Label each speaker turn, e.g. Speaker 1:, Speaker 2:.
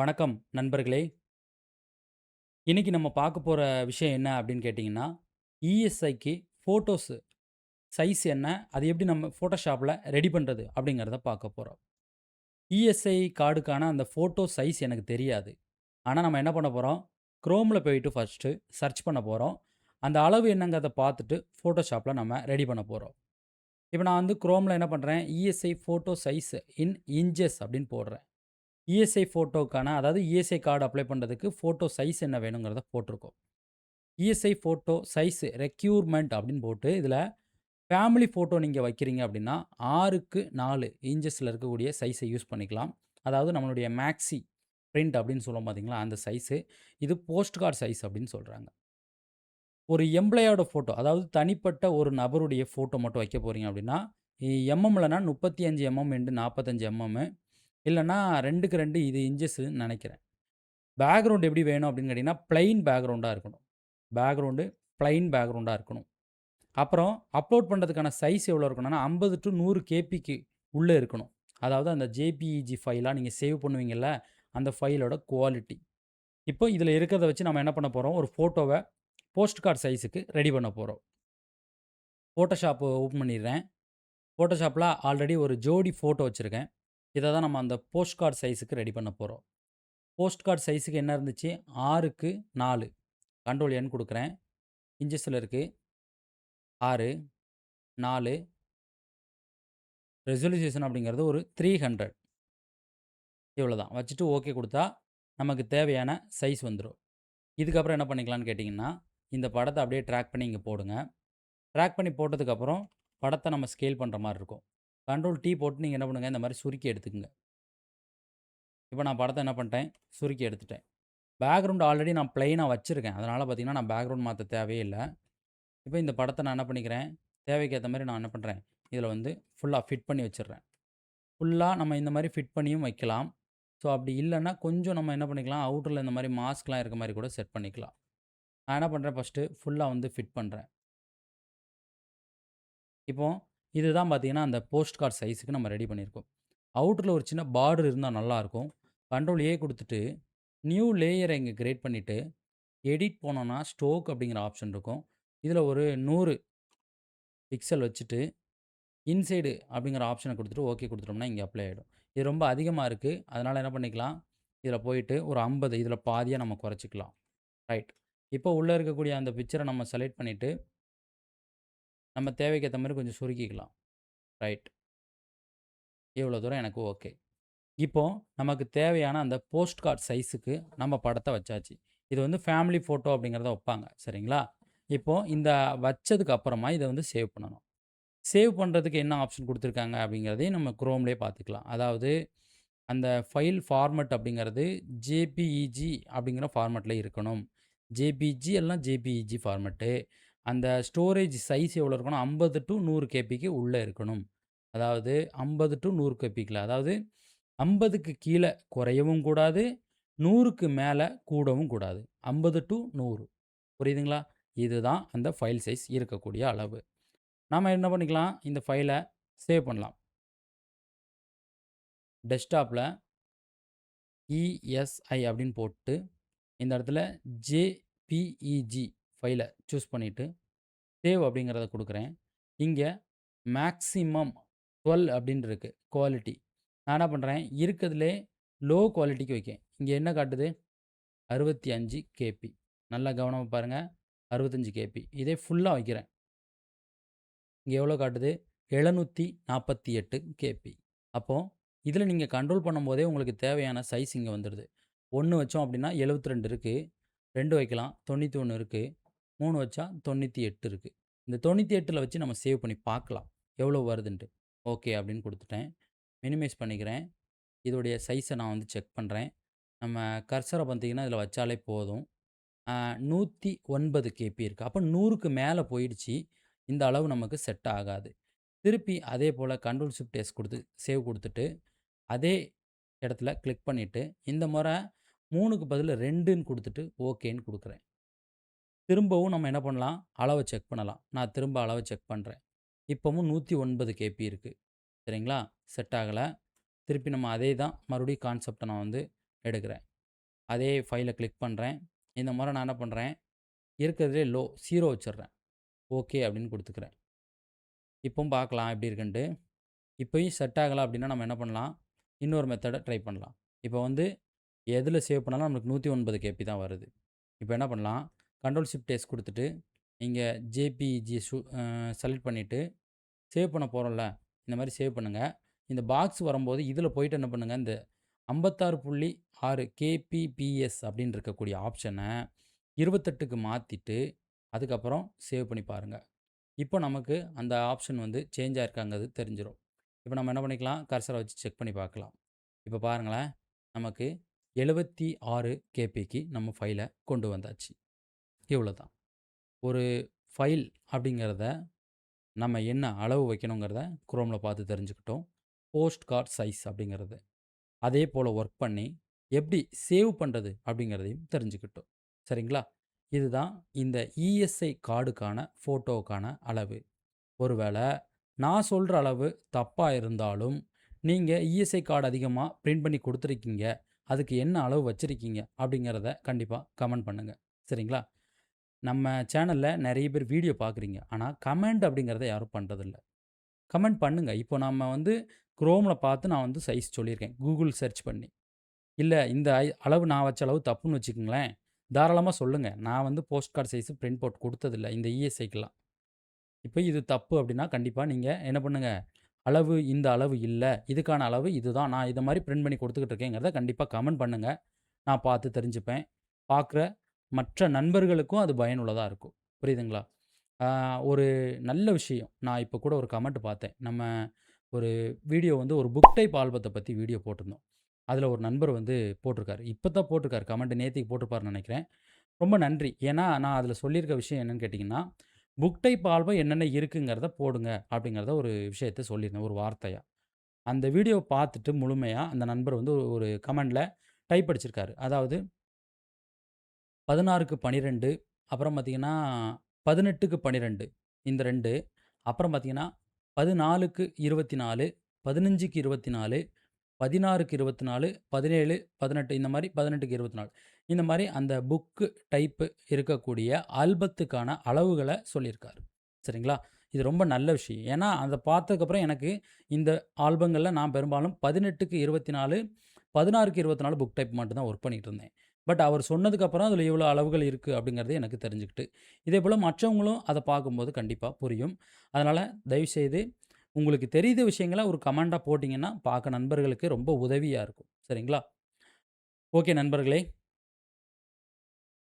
Speaker 1: வணக்கம் நண்பர்களே. இன்னைக்கு நம்ம பார்க்க போற விஷயம் என்ன அப்படின்னு கேட்டிங்கன்னா, இஎஸ்ஐக்கு ஃபோட்டோஸ் சைஸ் என்ன? அது எப்படி நம்ம ஃபோட்டோஷாப்ல ரெடி பண்றது? அப்படிங்கிறத பார்க்க போறோம். இஎஸ்ஐ கார்டுக்கான அந்த ஃபோட்டோ சைஸ் எனக்கு தெரியாது. ஆனா நம்ம என்ன பண்ண போறோம், குரோம்ல போயிட்டு ஃபர்ஸ்ட்டு சர்ச் பண்ண போறோம். அந்த அளவு என்னங்கிறத பார்த்துட்டு ஃபோட்டோஷாப்ல நம்ம ரெடி பண்ண போறோம். இப்ப நான் வந்து குரோம்ல என்ன பண்றேன், இஎஸ்ஐ ஃபோட்டோ சைஸ் இன் இன்ச்சஸ் அப்படின்னு போடுறேன். இஎஸ்ஐ ஃபோட்டோக்கான அதாவது இஎஸ்ஐ கார்டு அப்ளை பண்ணுறதுக்கு ஃபோட்டோ சைஸ் என்ன வேணுங்கிறத போட்டிருக்கோம். இஎஸ்ஐ ஃபோட்டோ சைஸ் ரெக்யூர்மென்ட் அப்படின்னு போட்டு இதில ஃபேமிலி ஃபோட்டோ நீங்க வைக்கிறீங்க அப்படின்னா 6க்கு 4 இன்ச்சஸ்ல இருக்கக்கூடிய சைஸை யூஸ் பண்ணிக்கலாம். அதாவது நம்மளுடைய மேக்ஸி பிரிண்ட் அப்படின்னு சொல்லுவோம் பார்த்தீங்களா, அந்த சைஸு. இது போஸ்ட் கார்ட் சைஸ் அப்படின்னு சொல்றாங்க. ஒரு எம்ப்ளாயோட ஃபோட்டோ அதாவது தனிப்பட்ட ஒரு நபருடைய ஃபோட்டோ மட்டும் வைக்க போறீங்க அப்படின்னா, எம்எம்லனா 35 எம்எம் இன்டு 45 எம்எம் இல்லன்னா 2க்கு 2 இது இன்ச்சஸ்ன்னு நெனைக்கிறேன். பேக்கிரவுண்ட் எப்படி வேணும் அப்படின்னு கேட்டீங்கன்னா, பிளெயின் பேக்கிரவுண்டா இருக்கணும். பேக்கிரவுண்டு பிளெயின் பேக்கிரவுண்டா இருக்கணும். அப்புறம் அப்லோட் பண்ணுறதுக்கான சைஸ் எவ்வளோ இருக்கணும்னா, 50 டூ 100 கேபிக்கு உள்ள இருக்கணும். அதாவது அந்த ஜேபிஇஜி ஃபைலா நீங்க சேவ் பண்ணுவீங்கல்ல, அந்த ஃபைலோட குவாலிட்டி. இப்போ இதில இருக்கிறத வச்சு நம்ம என்ன பண்ண போறோம், ஒரு ஃபோட்டோவ போஸ்ட் கார்ட் சைஸுக்கு ரெடி பண்ண போறோம். ஃபோட்டோஷாப் ஓப்பன் பண்ணிடுறேன். ஃபோட்டோஷாப்ல ஆல்ரெடி ஒரு ஜோடி ஃபோட்டோ வச்சிருக்கேன். இத தான் நம்ம அந்த போஸ்ட் கார்ட் சைஸுக்கு ரெடி பண்ண போறோம். போஸ்ட் கார்ட் சைஸுக்கு என்ன இருந்துச்சு? 6க்கு 4 கண்ட்ரோல் என் குடுக்குறேன். இன்ச்சஸ்ல இருக்கு. 6, 4 ரெசொல்யூஷன் அப்படிங்கிறது ஒரு 300 இவ்வளோதான். வச்சுட்டு ஓகே குடுத்தா, நமக்கு தேவையான சைஸ் வந்துரும். இதுக்கப்புறம் என்ன பண்ணிக்கலாம்னு கேட்டிங்கன்னா, இந்த படத்த அப்படியே ட்ராக் பண்ணி இங்க போடுங்க. ட்ராக் பண்ணி போட்டதுக்கப்புறம், படத்த நம்ம ஸ்கேல் பண்ற மாரி இருக்கும். கண்ட்ரோல் T போட்டு நீங்க என்ன பண்ணுங்க, இந்த மாரி சுருக்கி எடுத்துக்கங்க. இப்ப நான் படத்த என்ன பண்ணிட்டேன், சுருக்கி எடுத்துட்டேன். பேக்கிரவுண்ட் ஆல்ரெடி நான் பிளெயினா வச்சிருக்கேன். அதனால பார்த்தீங்கன்னா, நான் பேக்கிரவுண்ட் மாத்த தேவையே இல்ல. இப்ப இந்த படத்த நான் என்ன பண்ணிக்கிறேன், தேவைக்கு ஏத்த மாரி நான் என்ன பண்றேன், இதில வந்து ஃபுல்லா ஃபிட் பண்ணி வச்சுர்றேன். ஃபுல்லா நம்ம இந்த மாரி ஃபிட் பண்ணியும் வைக்கலாம். ஸோ, அப்படி இல்லன்னா, கொஞ்சம் நம்ம என்ன பண்ணிக்கலாம், அவுட்டர்ல இந்த மாரி மாஸ்க்லாம் இருக்க மாரி கூட செட் பண்ணிக்கலாம். நான் என்ன பண்றேன், ஃபர்ஸ்ட்டு ஃபுல்லா வந்து ஃபிட் பண்றேன். இப்போ இதுதான் பார்த்தீங்கன்னா, அந்த போஸ்ட் கார்ட் சைஸுக்கு நம்ம ரெடி பண்ணியிருக்கோம். அவுட்டர்ல ஒரு சின்ன பார்டர் இருந்தா நல்லாருக்கும். கண்ட்ரோல் ஏ குடுத்துட்டு, நியூ லேயர இங்க கிரியேட் பண்ணிட்டு, எடிட் போனோம்னா, ஸ்டோக் அப்படிங்கிற ஆப்ஷன் இருக்கும். இதில ஒரு 100 பிக்சல் வச்சுட்டு, இன்சைடு அப்படிங்கிற ஆப்ஷன குடுத்துட்டு, ஓகே குடுத்துட்டோம்னா, இங்க அப்ளை ஆயிடும். இது ரொம்ப அதிகமா இருக்கு. அதனால என்ன பண்ணிக்கலாம், இதில போயிட்டு ஒரு 50 இதில பாதியா நம்ம குறைச்சுக்கலாம். ரைட். இப்போ உள்ள இருக்கக்கூடிய அந்த பிக்சர நம்ம செலக்ட் பண்ணிட்டு, நம்ம தேவைக்கு ஏத்த மாரி கொஞ்சம் சுருக்கிக்கலாம். ரைட். இவ்வளோ தூரம் எனக்கு ஓகே. இப்போ நமக்கு தேவையான அந்த போஸ்ட் கார்ட் சைஸுக்கு நம்ம படத்த வச்சாச்சு. இது வந்து ஃபேமிலி ஃபோட்டோ அப்படிங்கிறத வப்பாங்க. சரிங்களா? இப்போ இந்த வச்சதுக்கு அப்புறமா இத வந்து சேவ் பண்ணணும். சேவ் பண்றதுக்கு என்ன ஆப்ஷன் குடுத்துருக்காங்க அப்படிங்கிறதையும் நம்ம குரோம்லயே பார்த்துக்கலாம். அதாவது அந்த ஃபைல் ஃபார்மட் அப்படிங்கிறது ஜேபிஇஜி அப்படிங்கிற ஃபார்மட்ல இருக்கணும். ஜேபிஜி இல்லனா ஜேபிஇஜி ஃபார்மட்டு. அந்த ஸ்டோரேஜ் சைஸ் எவ்வளோ இருக்கணும்? 50 டூ 100 கேபிக்கு உள்ள இருக்கணும். அதாவது 50 டூ 100 கேபிக்குள்ள. அதாவது 50க்கு கீழ குறையவும் கூடாது. 100க்கு மேல கூடவும் கூடாது. 50 டூ 100 புரியுதுங்களா? இதுதான் அந்த ஃபைல் சைஸ் இருக்கக்கூடிய அளவு. நாம என்ன பண்ணிக்கலாம், இந்த ஃபைல சேவ் பண்ணலாம். டெஸ்க்டாப்ல இஎஸ்ஐ அப்படின்னு போட்டு, இந்த இடத்துல ஜேபிஇஜி ஃபைல சூஸ் பண்ணிட்டு, சேவ் அப்படிங்கிறத குடுக்குறேன். இங்க மேக்ஸிமம் 12 அப்படின்னு இருக்கு குவாலிட்டி. நான் என்ன பண்றேன், இருக்கதிலே லோ குவாலிட்டிக்கு வைக்கேன். இங்க என்ன காட்டுது? 65 கேபி. நல்லா கவனமா பாருங்க. 65 கேபி. இதே ஃபுல்லா வைக்கிறேன். இங்க எவ்வளோ காட்டுது? 748 கேபி. அப்போ இதில நீங்க கண்ட்ரோல் பண்ணும்போதே உங்களுக்கு தேவையான சைஸ் இங்க வந்துருது. 1 வச்சோம் அப்டின்னா 72 இருக்கு. 2 வைக்கலாம் 91 இருக்கு. 3 வச்சா 98 இருக்கு. இந்த 98ல வச்சு நம்ம சேவ் பண்ணி பார்க்கலாம். எவ்வளோ வருதுன்ட்டு. ஓகே அப்டின்னு குடுத்துட்டேன். மினிமைஸ் பண்ணிக்கிறேன். இதோடைய சைஸ நான் வந்து செக் பண்றேன். நம்ம கர்சர பார்த்தீங்கன்னா, இதில வச்சாலே போதும். 109 கேபி இருக்கு. அப்ப 100க்கு மேல போயிடுச்சு. இந்த அளவு நமக்கு செட் ஆகாது. திருப்பி அதே போல கண்ட்ரோல் ஷிஃப்ட் எஸ் குடுத்து சேவ் குடுத்துட்டு, அதே இடத்துல கிளிக் பண்ணிட்டு, இந்த முறை 3க்கு பதிலா 2ன்னு குடுத்துட்டு, ஓகேன்னு குடுக்குறேன். திரும்பவும் நம்ம என்ன பண்ணலாம்? அளவ செக் பண்ணலாம். நான் திரும்ப அளவ செக் பண்றேன். இப்பவும் 109 கேபி இருக்கு. சரிங்களா? செட் ஆகல. திருப்பி நம்ம அதே தான் மறுபடியும் கான்செப்ட்ட நான் வந்து எடுக்கிறேன். அதே ஃபைலை கிளிக் பண்ணுறேன். இந்த முறை நான் என்ன பண்ணுறேன், இருக்கிறதுலே 0 வச்சுடுறேன். ஓகே அப்படின்னு கொடுத்துக்கிறேன். இப்பவும் பார்க்கலாம் எப்படி இருக்குன்ட்டு. இப்பயும் செட் ஆகல அப்படின்னா நம்ம என்ன பண்ணலாம், இன்னொரு மெத்தட ட்ரை பண்ணலாம். இப்போ வந்து எதில சேவ் பண்ணாலும் நம்மளுக்கு 109 கேபி தான் வருது. இப்போ என்ன பண்ணலாம், கண்ட்ரோல் ஷிஃப்ட் எஸ் குடுத்துட்டு, இங்க ஜேபிஇஜி செலக்ட் பண்ணிட்டு, சேவ் பண்ண போறோம்ல, இந்த மாரி சேவ் பண்ணுங்க. இந்த பாக்ஸ் வரும்போது இதில போயிட்டு என்ன பண்ணுங்க, இந்த 56.6 கேபிபிஎஸ் அப்படின்னு இருக்கக்கூடிய ஆப்ஷன 28க்கு மாத்திட்டு, அதுக்கப்புறம் சேவ் பண்ணி பாருங்க. இப்போ நமக்கு அந்த ஆப்ஷன் வந்து சேஞ்ச் ஆயிருக்காங்கிறது தெரிஞ்சிரும். இப்போ நம்ம என்ன பண்ணிக்கலாம், கர்சர வச்சு செக் பண்ணி பார்க்கலாம். இப்போ பாருங்களேன், நமக்கு 76 கேபிக்கு நம்ம ஃபைல கொண்டு வந்தாச்சு. இவ்வளோதான். ஒரு ஃபைல் அப்படிங்கிறத நம்ம என்ன அளவு வைக்கணுங்கிறத குரோம்ல பார்த்து தெரிஞ்சுக்கிட்டோம். போஸ்ட் கார்ட் சைஸ் அப்படிங்கிறது. அதே போல ஒர்க் பண்ணி எப்படி சேவ் பண்றது அப்படிங்கிறதையும் தெரிஞ்சுக்கிட்டோம். சரிங்களா? இதுதான் இந்த இஎஸ்ஐ கார்டுக்கான ஃபோட்டோவுக்கான அளவு. ஒருவேள நான் சொல்ற அளவு தப்பா இருந்தாலும், நீங்க இஎஸ்ஐ கார்டு அதிகமா பிரிண்ட் பண்ணி குடுத்துருக்கீங்க. அதுக்கு என்ன அளவு வச்சிருக்கீங்க அப்படிங்கிறத கண்டிப்பா கமெண்ட் பண்ணுங்க. சரிங்களா? நம்ம சேனல்ல நெறைய பேர் வீடியோ பார்க்குறீங்க. ஆனா கமெண்ட் அப்படிங்கிறத யாரும் பண்றதில்ல. கமெண்ட் பண்ணுங்க. இப்போ நம்ம வந்து குரோம்ல பார்த்து நான் வந்து சைஸ் சொல்லியிருக்கேன். கூகுள் சர்ச் பண்ணி. இல்ல இந்த அளவு நான் வச்ச அளவு தப்புன்னு வச்சுக்கங்களேன், தாராளமா சொல்லுங்க. நான் வந்து போஸ்ட் கார்ட் சைஸ் பிரிண்ட் போட்டு குடுத்ததில்ல. இந்த இஎஸ்ஐக்கெல்லாம். இப்ப இது தப்பு அப்டின்னா, கண்டிப்பா நீங்க என்ன பண்ணுங்க, அளவு இந்த அளவு இல்ல. இதுக்கான அளவு இதுதான். நான் இத மாரி பிரிண்ட் பண்ணி குடுத்துக்கிட்டு இருக்கேங்கிறத கண்டிப்பா கமெண்ட் பண்ணுங்க. நான் பார்த்து தெரிஞ்சுப்பேன். பார்க்குற மற்ற நண்பர்களுக்கும் அது பயனுள்ளதா இருக்கும். புரியுதுங்களா? ஆ ஒரு நல்ல விஷயம். நான் இப்ப கூட ஒரு கமெண்ட் பார்த்தேன். நம்ம ஒரு வீடியோ வந்து ஒரு புக் டைப் ஆல்பத்த பத்தி வீடியோ போட்டிருந்தோம். அதுல ஒரு நண்பர் வந்து போட்டிருக்காரு. இப்ப தான் போட்டிருக்காரு. கமெண்ட் நேத்திக்கு போட்டிருப்பாருன்னு நெனைக்கிறேன். ரொம்ப நன்றி. ஏன்னா, நான் அதில சொல்லியிருக்க விஷயம் என்னன்னு கேட்டீங்கன்னா, புக் டைப் ஆல்பம் என்னென்ன இருக்குங்கிறத போடுங்க அப்படிங்கிறத ஒரு விஷயத்த சொல்லியிருந்தேன், ஒரு வார்த்தையா. அந்த வீடியோ பார்த்துட்டு முழுமையா அந்த நண்பர் வந்து ஒரு கமெண்ட்ல டைப் அடிச்சிருக்காரு. அதாவது 16க்கு 12 அப்புறம் பார்த்தீங்கன்னா, 18க்கு 12 இந்த 2 அப்புறம் பார்த்தீங்கன்னா, 14க்கு 24 15க்கு 24 16க்கு 24 17, 18 இந்த மாரி 18க்கு 24 இந்த மாரி அந்த புக்கு டைப்பு இருக்கக்கூடிய ஆல்பத்துக்கான அளவுகள சொல்லியிருக்காரு. சரிங்களா? இது ரொம்ப நல்ல விஷயம். ஏன்னா, அத பார்த்ததுக்கப்புறம் எனக்கு இந்த ஆல்பங்கள்ல நான் பெரும்பாலும் 18க்கு 24 16க்கு 24 புக் டைப் மட்டும் தான் ஒர்க் பண்ணிட்டு இருந்தேன். பட் அவர் சொன்னதுக்கப்புறம் அதில இவ்வளோ அளவுகள் இருக்கு அப்படிங்கிறது எனக்கு தெரிஞ்சுக்கிட்டு. இதேபோல மற்றவங்களும் அத பார்க்கும்போது கண்டிப்பா புரியும். அதனால தயவுசெய்து உங்களுக்கு தெரிந்த விஷயங்கள ஒரு கமெண்டா போட்டீங்கன்னா, பார்க்க நண்பர்களுக்கு ரொம்ப உதவியா இருக்கும். சரிங்களா? ஓகே நண்பர்களே!